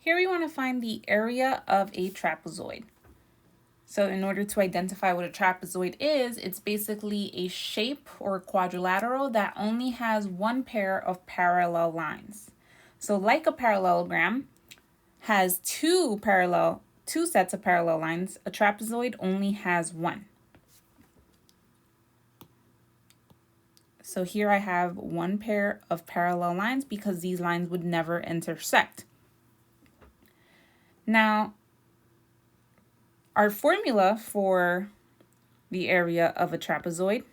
Here we want to find the area of a trapezoid. So in order to identify what a trapezoid is, it's basically a shape or quadrilateral that only has one pair of parallel lines. So like a parallelogram has two sets of parallel lines, a trapezoid only has one. So here I have one pair of parallel lines because these lines would never intersect. Now, our formula for the area of a trapezoid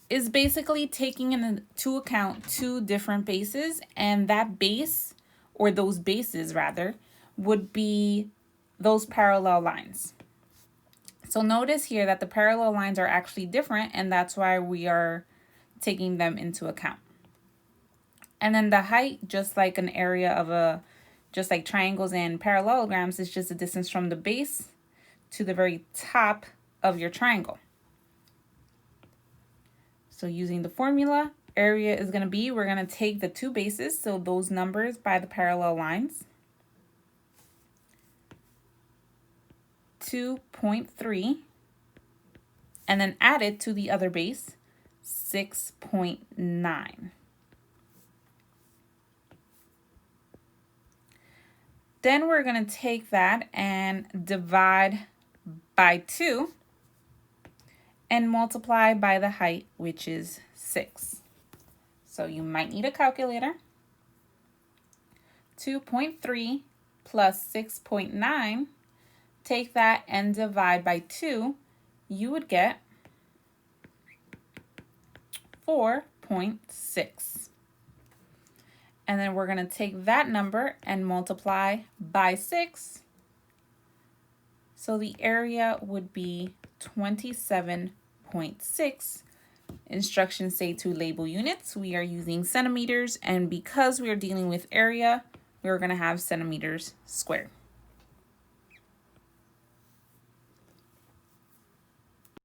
is basically taking into account two different bases, and that base, or those bases rather, would be those parallel lines. So notice here that the parallel lines are actually different, and that's why we are taking them into account. And then the height, just like triangles and parallelograms, is just the distance from the base to the very top of your triangle. So using the formula, area is going to be, we're going to take the two bases, so those numbers by the parallel lines, 2.3, and then add it to the other base, 6.9. Then we're going to take that and divide by 2 and multiply by the height, which is 6. So you might need a calculator. 2.3 plus 6.9, take that and divide by 2, you would get 4.6. And then we're going to take that number and multiply by 6. So the area would be 27.6. Instructions say to label units. We are using centimeters, and because we are dealing with area, we're going to have centimeters squared.